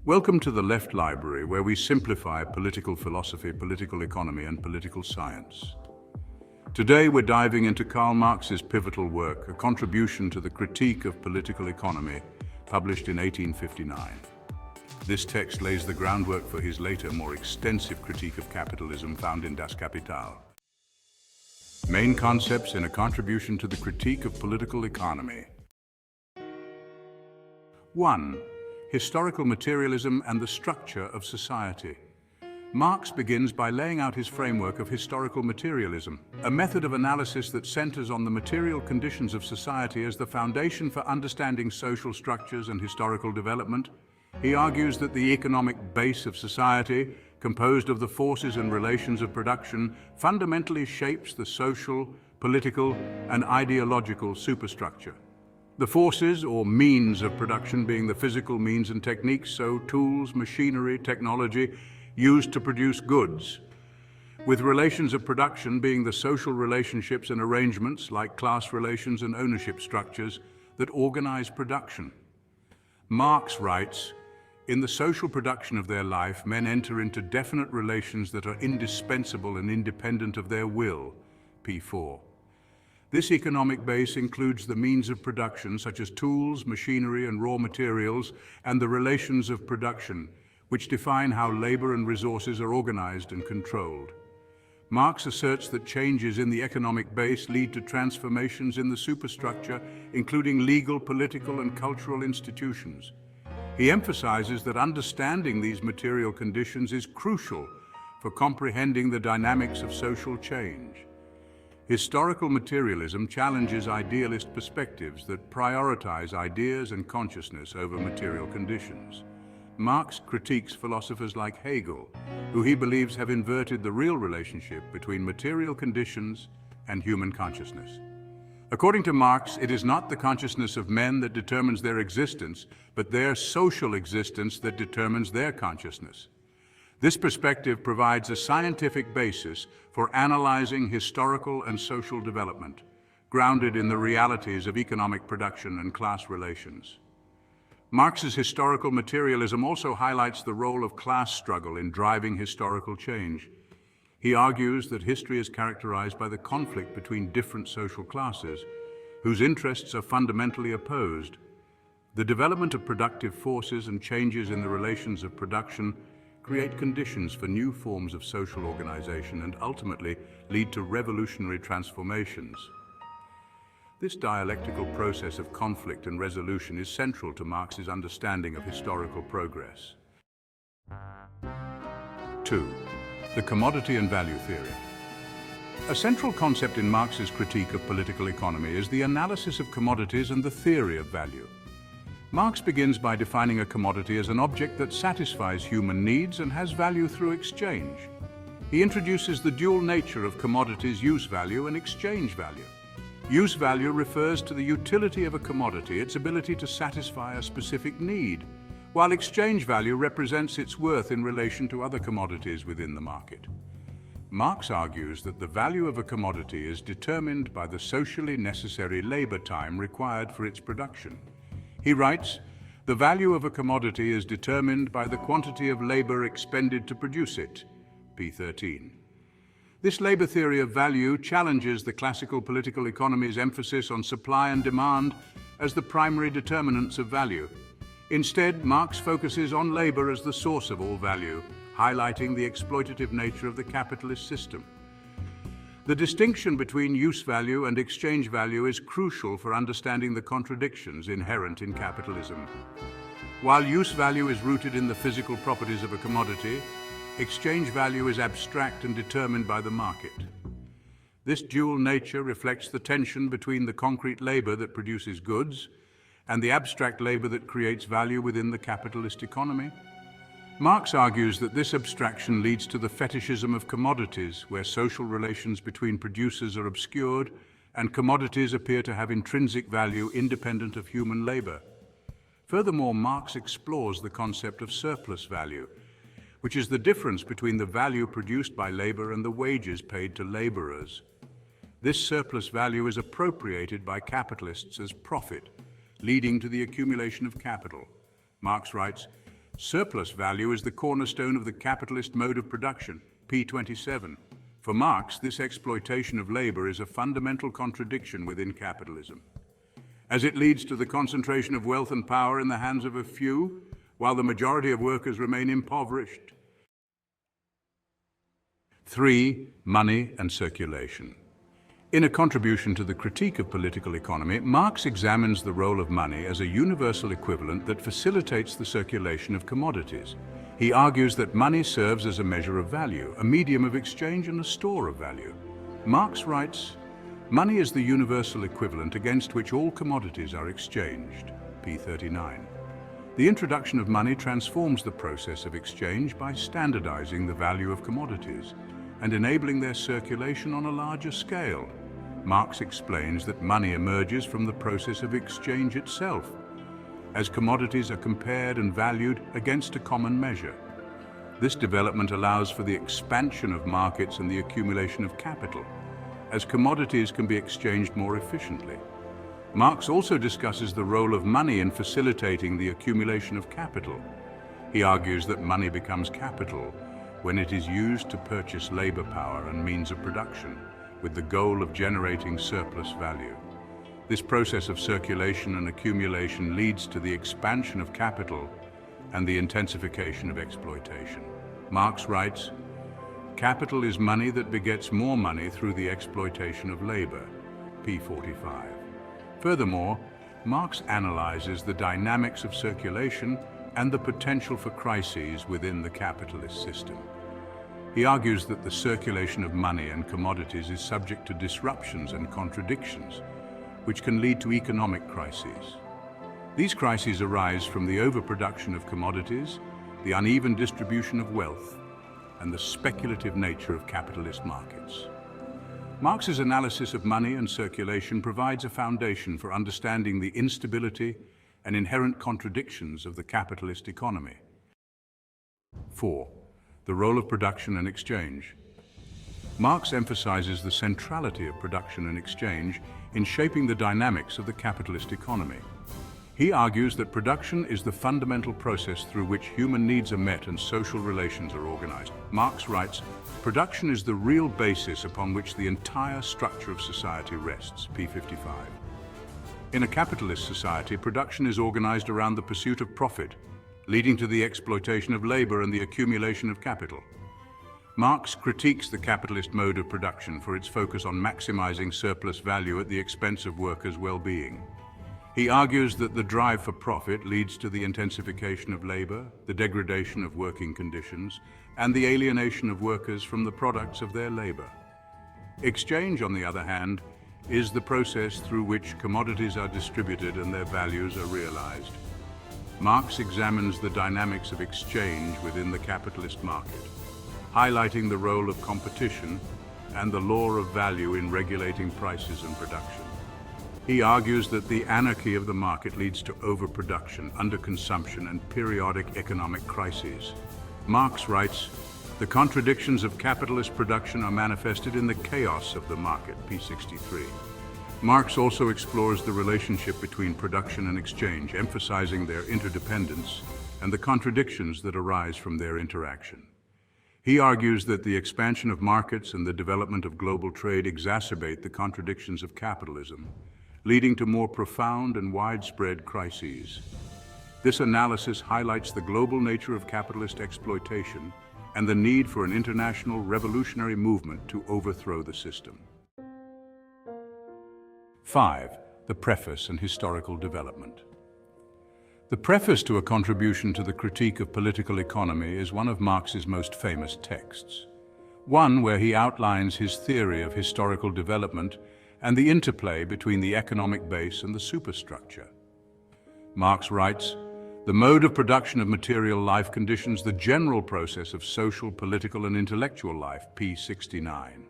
Welcome to the Left Library, where we simplify political philosophy, political economy, and political science. Today we're diving into Karl Marx's pivotal work, a contribution to the critique of political economy, published in 1859. This text lays the groundwork for his later, more extensive critique of capitalism found in Das Kapital. Main concepts in a contribution to the critique of political economy. 1. Historical materialism and the structure of society. Marx begins by laying out his framework of historical materialism, a method of analysis that centers on the material conditions of society as the foundation for understanding social structures and historical development. He argues that the economic base of society, composed of the forces and relations of production, fundamentally shapes the social, political, and ideological superstructure. The forces, or means of production, being the physical means and techniques, so tools, machinery, technology, used to produce goods, with relations of production being the social relationships and arrangements, like class relations and ownership structures, that organize production. Marx writes, "In the social production of their life, men enter into definite relations that are indispensable and independent of their will." p. 4. This economic base includes the means of production, such as tools, machinery, and raw materials, and the relations of production, which define how labor and resources are organized and controlled. Marx asserts that changes in the economic base lead to transformations in the superstructure, including legal, political, and cultural institutions. He emphasizes that understanding these material conditions is crucial for comprehending the dynamics of social change. Historical materialism challenges idealist perspectives that prioritize ideas and consciousness over material conditions. Marx critiques philosophers like Hegel, who he believes have inverted the real relationship between material conditions and human consciousness. According to Marx, it is not the consciousness of men that determines their existence, but their social existence that determines their consciousness. This perspective provides a scientific basis for analyzing historical and social development, grounded in the realities of economic production and class relations. Marx's historical materialism also highlights the role of class struggle in driving historical change. He argues that history is characterized by the conflict between different social classes, whose interests are fundamentally opposed. The development of productive forces and changes in the relations of production create conditions for new forms of social organization and ultimately lead to revolutionary transformations. This dialectical process of conflict and resolution is central to Marx's understanding of historical progress. 2. The commodity and value theory. A central concept in Marx's critique of political economy is the analysis of commodities and the theory of value. Marx begins by defining a commodity as an object that satisfies human needs and has value through exchange. He introduces the dual nature of commodities' use value and exchange value. Use value refers to the utility of a commodity, its ability to satisfy a specific need, while exchange value represents its worth in relation to other commodities within the market. Marx argues that the value of a commodity is determined by the socially necessary labor time required for its production. He writes, "The value of a commodity is determined by the quantity of labor expended to produce it." p. 13. This labor theory of value challenges the classical political economy's emphasis on supply and demand as the primary determinants of value. Instead, Marx focuses on labor as the source of all value, highlighting the exploitative nature of the capitalist system. The distinction between use value and exchange value is crucial for understanding the contradictions inherent in capitalism. While use value is rooted in the physical properties of a commodity, exchange value is abstract and determined by the market. This dual nature reflects the tension between the concrete labor that produces goods and the abstract labor that creates value within the capitalist economy. Marx argues that this abstraction leads to the fetishism of commodities, where social relations between producers are obscured and commodities appear to have intrinsic value independent of human labor. Furthermore, Marx explores the concept of surplus value, which is the difference between the value produced by labor and the wages paid to laborers. This surplus value is appropriated by capitalists as profit, leading to the accumulation of capital. Marx writes, Surplus value is the cornerstone of the capitalist mode of production, p. 27. For Marx, this exploitation of labor is a fundamental contradiction within capitalism, as it leads to the concentration of wealth and power in the hands of a few, while the majority of workers remain impoverished. 3. Money and circulation. In a contribution to the critique of political economy, Marx examines the role of money as a universal equivalent that facilitates the circulation of commodities. He argues that money serves as a measure of value, a medium of exchange and a store of value. Marx writes, "Money is the universal equivalent against which all commodities are exchanged," p. 39. The introduction of money transforms the process of exchange by standardizing the value of commodities and enabling their circulation on a larger scale. Marx explains that money emerges from the process of exchange itself, as commodities are compared and valued against a common measure. This development allows for the expansion of markets and the accumulation of capital, as commodities can be exchanged more efficiently. Marx also discusses the role of money in facilitating the accumulation of capital. He argues that money becomes capital when it is used to purchase labor power and means of production, with the goal of generating surplus value. This process of circulation and accumulation leads to the expansion of capital and the intensification of exploitation. Marx writes, "Capital is money that begets more money through the exploitation of labor," p. 45. Furthermore, Marx analyzes the dynamics of circulation and the potential for crises within the capitalist system. He argues that the circulation of money and commodities is subject to disruptions and contradictions, which can lead to economic crises. These crises arise from the overproduction of commodities, the uneven distribution of wealth, and the speculative nature of capitalist markets. Marx's analysis of money and circulation provides a foundation for understanding the instability and inherent contradictions of the capitalist economy. 4. The role of production and exchange. Marx emphasizes the centrality of production and exchange in shaping the dynamics of the capitalist economy. He argues that production is the fundamental process through which human needs are met and social relations are organized. Marx writes, "Production is the real basis upon which the entire structure of society rests," p. 55. In a capitalist society, production is organized around the pursuit of profit, leading to the exploitation of labor and the accumulation of capital. Marx critiques the capitalist mode of production for its focus on maximizing surplus value at the expense of workers' well-being. He argues that the drive for profit leads to the intensification of labor, the degradation of working conditions, and the alienation of workers from the products of their labor. Exchange, on the other hand, is the process through which commodities are distributed and their values are realized. Marx examines the dynamics of exchange within the capitalist market, highlighting the role of competition and the law of value in regulating prices and production. He argues that the anarchy of the market leads to overproduction, underconsumption, and periodic economic crises. Marx writes, "The contradictions of capitalist production are manifested in the chaos of the market," p. 63. Marx also explores the relationship between production and exchange, emphasizing their interdependence and the contradictions that arise from their interaction. He argues that the expansion of markets and the development of global trade exacerbate the contradictions of capitalism, leading to more profound and widespread crises. This analysis highlights the global nature of capitalist exploitation and the need for an international revolutionary movement to overthrow the system. 5. The Preface and Historical Development. The preface to a contribution to the critique of political economy is one of Marx's most famous texts, one where he outlines his theory of historical development and the interplay between the economic base and the superstructure. Marx writes, "The mode of production of material life conditions the general process of social, political, and intellectual life," p. 69.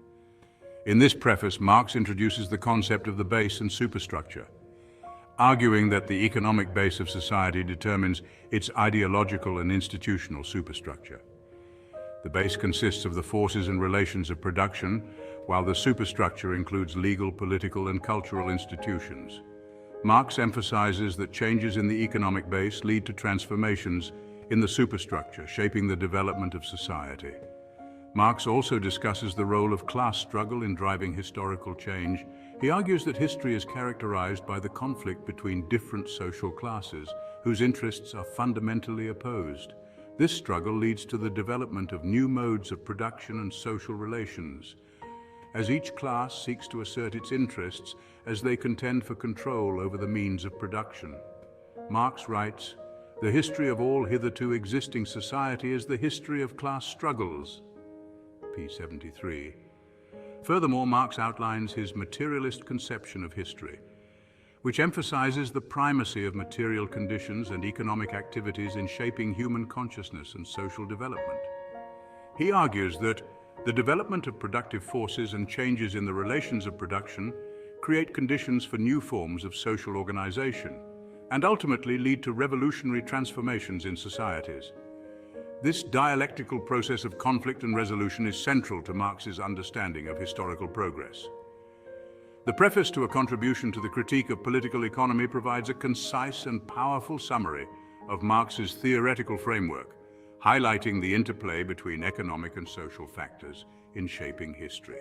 In this preface, Marx introduces the concept of the base and superstructure, arguing that the economic base of society determines its ideological and institutional superstructure. The base consists of the forces and relations of production, while the superstructure includes legal, political, and cultural institutions. Marx emphasizes that changes in the economic base lead to transformations in the superstructure shaping the development of society. Marx also discusses the role of class struggle in driving historical change. He argues that history is characterized by the conflict between different social classes whose interests are fundamentally opposed. This struggle leads to the development of new modes of production and social relations, as each class seeks to assert its interests as they contend for control over the means of production. Marx writes, "The history of all hitherto existing society is the history of class struggles." p. 73. Furthermore, Marx outlines his materialist conception of history, which emphasizes the primacy of material conditions and economic activities in shaping human consciousness and social development. He argues that the development of productive forces and changes in the relations of production create conditions for new forms of social organization and ultimately lead to revolutionary transformations in societies. This dialectical process of conflict and resolution is central to Marx's understanding of historical progress. The preface to a contribution to the critique of political economy provides a concise and powerful summary of Marx's theoretical framework, highlighting the interplay between economic and social factors in shaping history.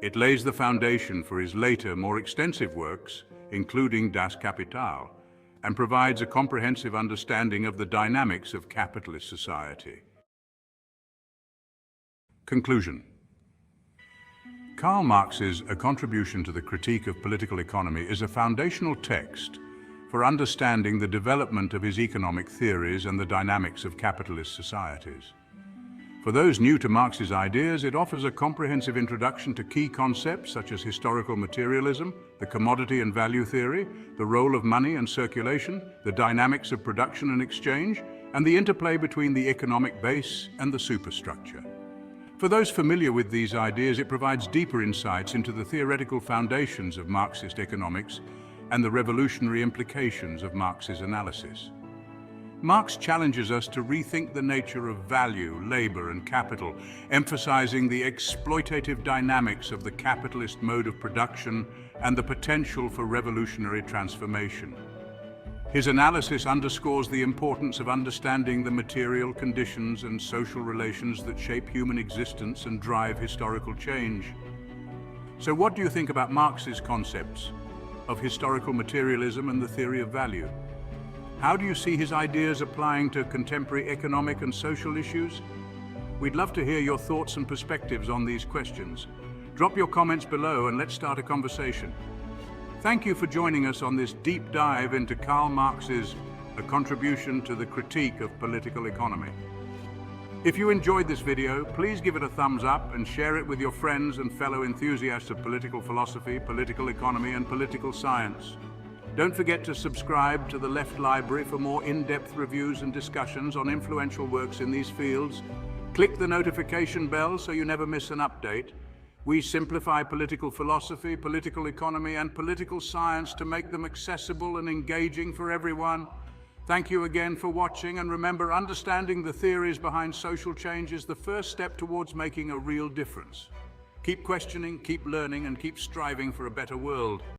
It lays the foundation for his later, more extensive works, including Das Kapital, and provides a comprehensive understanding of the dynamics of capitalist society. Conclusion. Karl Marx's A Contribution to the Critique of Political Economy is a foundational text for understanding the development of his economic theories and the dynamics of capitalist societies. For those new to Marx's ideas, it offers a comprehensive introduction to key concepts such as historical materialism, the commodity and value theory, the role of money and circulation, the dynamics of production and exchange, and the interplay between the economic base and the superstructure. For those familiar with these ideas, it provides deeper insights into the theoretical foundations of Marxist economics and the revolutionary implications of Marx's analysis. Marx challenges us to rethink the nature of value, labor, and capital, emphasizing the exploitative dynamics of the capitalist mode of production and the potential for revolutionary transformation. His analysis underscores the importance of understanding the material conditions and social relations that shape human existence and drive historical change. So what do you think about Marx's concepts of historical materialism and the theory of value? How do you see his ideas applying to contemporary economic and social issues? We'd love to hear your thoughts and perspectives on these questions. Drop your comments below and let's start a conversation. Thank you for joining us on this deep dive into Karl Marx's A Contribution to the Critique of Political Economy. If you enjoyed this video, please give it a thumbs up and share it with your friends and fellow enthusiasts of political philosophy, political economy, and political science. Don't forget to subscribe to the Left Library for more in-depth reviews and discussions on influential works in these fields. Click the notification bell so you never miss an update. We simplify political philosophy, political economy, and political science to make them accessible and engaging for everyone. Thank you again for watching, and remember, understanding the theories behind social change is the first step towards making a real difference. Keep questioning, keep learning, and keep striving for a better world.